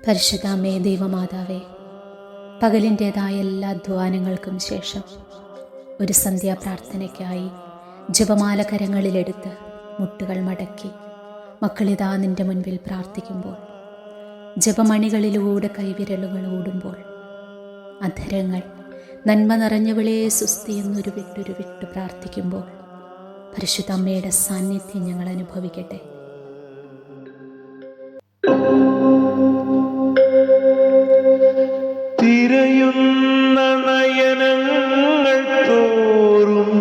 പരിശുദ്ധാമ്മേ, ദൈവമാതാവേ, പകലിൻ്റേതായ എല്ലാ അധ്വാനങ്ങൾക്കും ശേഷം ഒരു സന്ധ്യാപ്രാർത്ഥനയ്ക്കായി ജപമാല കരങ്ങളിലെടുത്ത് മുട്ടുകൾ മടക്കി മക്കളിതാ നിൻ്റെ മുൻപിൽ പ്രാർത്ഥിക്കുമ്പോൾ, ജപമണികളിലൂടെ കൈവിരലുകൾ ഓടുമ്പോൾ, അധരങ്ങൾ നന്മ നിറഞ്ഞവളെ സുസ്തി എന്നൊരു വിട്ടു പ്രാർത്ഥിക്കുമ്പോൾ പരിശുദ്ധമ്മയുടെ സാന്നിധ്യം ഞങ്ങൾ അനുഭവിക്കട്ടെ. തിരയുന്ന നയനങ്ങൾ തോറും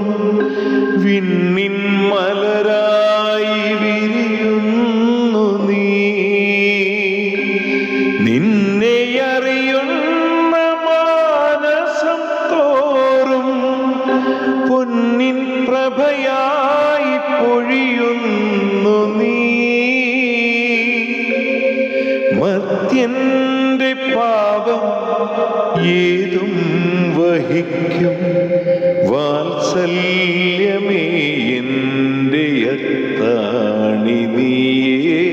വിണ്ണിൻ മലരായി വിരിയുന്നു നീ. നിന്നെ അറിയുന്ന മാനസം തോറും പൊന്നിൻ പ്രഭയായി പൊഴിയുന്നു നീ. മർത്യന്റെ പാപം ഏതും വഹിക്കും വാത്സല്യമേ എൻ്റെ അത്താണി നീയേ.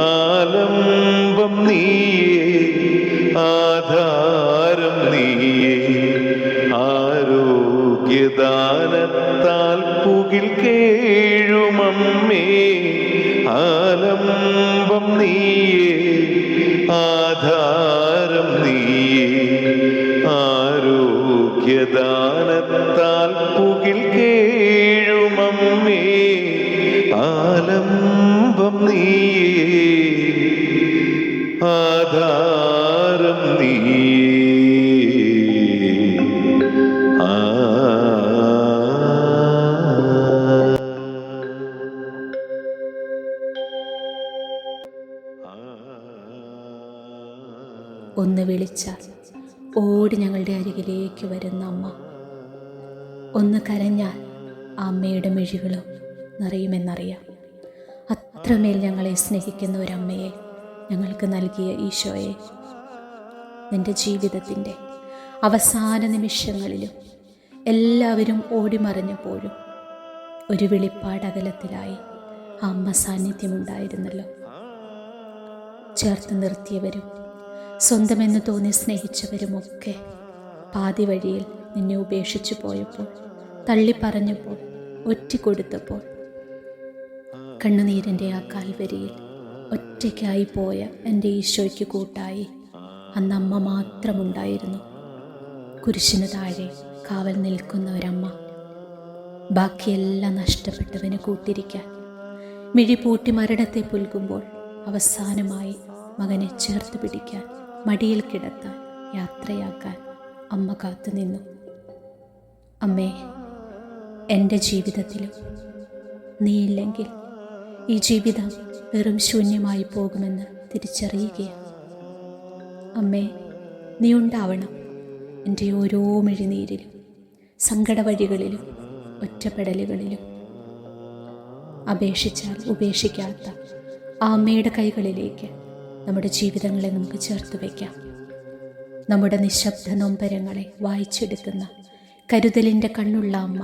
ആലംബം നീയേ, ആധാരം നീയേ. ആരോഗ്യദാനത്താൽ പുകിൽ കേഴുമമ്മേ. ആലംബം നീയേ, ആധാരം നീയേ. ആരോഗ്യദാനത്താൽ പുകിൽ കേഴുമമ്മേ. ആലംബം നീയേ, ആധാരം നീയേ. ഒന്ന് വിളിച്ചാൽ ഓടി ഞങ്ങളുടെ അരികിലേക്ക് വരുന്ന അമ്മ, ഒന്ന് കരഞ്ഞാൽ ആ അമ്മയുടെ മിഴികളും നിറയുമെന്നറിയാം. അത്രമേൽ ഞങ്ങളെ സ്നേഹിക്കുന്ന ഒരമ്മയെ ഞങ്ങൾക്ക് നൽകിയ ഈശോയെ, നിൻ്റെ ജീവിതത്തിൻ്റെ അവസാന നിമിഷങ്ങളിലും എല്ലാവരും ഓടിമറിഞ്ഞപ്പോഴും ഒരു വെളിപ്പാടകലത്തിലായി ആ അമ്മ സാന്നിധ്യമുണ്ടായിരുന്നല്ലോ. ചേർത്ത് നിർത്തിയവരും സ്വന്തമെന്ന് തോന്നി സ്നേഹിച്ചവരുമൊക്കെ പാതി വഴിയിൽ നിന്നെ ഉപേക്ഷിച്ചു പോയപ്പോൾ, തള്ളിപ്പറഞ്ഞപ്പോൾ, ഒറ്റിക്കൊടുത്തപ്പോൾ, കണ്ണുനീരിൻ്റെ ആ കാൽവരിയിൽ ഒറ്റയ്ക്കായി പോയ എൻ്റെ ഈശോയ്ക്ക് കൂട്ടായി അന്ന് അമ്മ മാത്രമുണ്ടായിരുന്നു. കുരിശിന് താഴെ കാവൽ നിൽക്കുന്ന ഒരമ്മ, ബാക്കിയെല്ലാം നഷ്ടപ്പെട്ടവന് കൂട്ടിരിക്കാൻ, മിഴിപൂട്ടി മരണത്തെ പുൽകുമ്പോൾ അവസാനമായി മകനെ ചേർത്ത് പിടിക്കാൻ, മടിയിൽ കിടത്താൻ, യാത്രയാക്കാൻ അമ്മ കാത്തുനിന്നു. അമ്മേ, എൻ്റെ ജീവിതത്തിലും നീയില്ലെങ്കിൽ ഈ ജീവിതം വെറും ശൂന്യമായി പോകുമെന്ന് തിരിച്ചറിയുകയാണ്. അമ്മേ, നീ ഉണ്ടാവണം എൻ്റെ ഓരോ മിഴിനീരിലും, സങ്കട വഴികളിലും, ഒറ്റപ്പെടലുകളിലും. അപേക്ഷിച്ചാൽ ഉപേക്ഷിക്കാത്ത ആ അമ്മയുടെ കൈകളിലേക്ക് നമ്മുടെ ജീവിതങ്ങളെ നമുക്ക് ചേർത്ത് വയ്ക്കാം. നമ്മുടെ നിശബ്ദ നൊമ്പരങ്ങളെ വായിച്ചെടുക്കുന്ന കരുതലിൻ്റെ കണ്ണുള്ള അമ്മ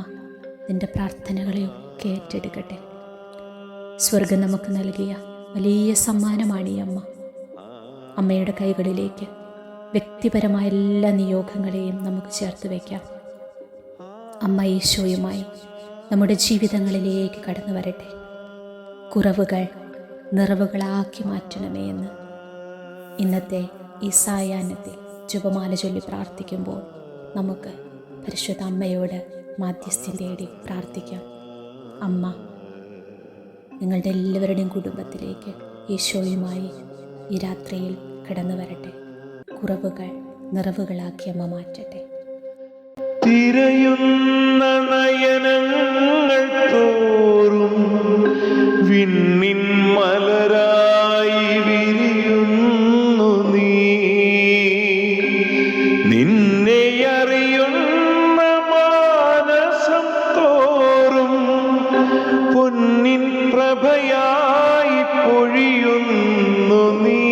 നിൻ്റെ പ്രാർത്ഥനകളെയൊക്കെ ഏറ്റെടുക്കട്ടെ. സ്വർഗം നമുക്ക് നൽകിയ വലിയ സമ്മാനമാണ് ഈ അമ്മ. അമ്മയുടെ കൈകളിലേക്ക് വ്യക്തിപരമായ എല്ലാ നിയോഗങ്ങളെയും നമുക്ക് ചേർത്ത് വയ്ക്കാം. അമ്മ ഈശോയുമായി നമ്മുടെ ജീവിതങ്ങളിലേക്ക് കടന്നു വരട്ടെ. കുറവുകൾ നിറവുകളാക്കി മാറ്റണമേ എന്ന് ഇന്നത്തെ ഈ സായാഹ്നത്തിൽ ജപമാല ചൊല്ലി പ്രാർത്ഥിക്കുമ്പോൾ നമുക്ക് പരിശുദ്ധ അമ്മയോട് മാധ്യസ്ഥ്യം തേടി പ്രാർത്ഥിക്കാം. അമ്മ നിങ്ങളുടെ എല്ലാവരുടെയും കുടുംബത്തിലേക്ക് ഈശോയുമായി ഈ രാത്രിയിൽ കടന്നു വരട്ടെ. കുറവുകൾ നിറവുകളാക്കി അമ്മ മാറ്റട്ടെ. തിരയുന്ന നയനങ്ങൾ തോറും വിണ്ണിൻ മലരായി വിരിയുന്നു നീ. നിന്നെ അറിയുന്ന മാനസം തോറും പൊന്നിൻ പ്രഭയായി പൊഴിയുന്നു നീ.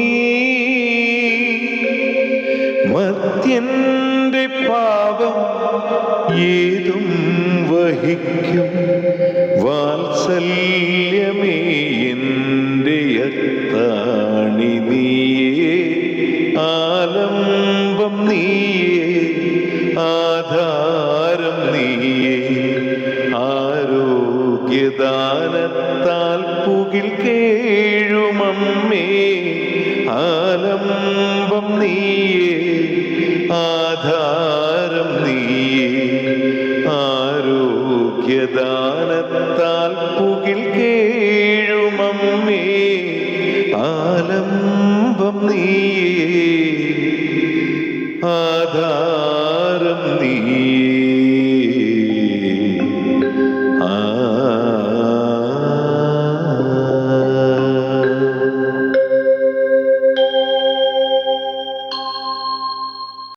മർത്യന്റെ പാപം ഏതും വഹിക്കും വാത്സല്യമേ എൻ്റെ അത്താണി നീയേ. നീയേ, ആധാരം നീയേ, ആരോഗ്യദാനത്താൽ പുകിൽ കേഴുമമ്മേ, ആലംബം നീയേ, ആധാരം നീയേ, ആരോഗ്യദാനത്താൽ പുകിൽ കേഴുമമ്മേ, ആലംബം നീയേ, ആധാരം നീയേ.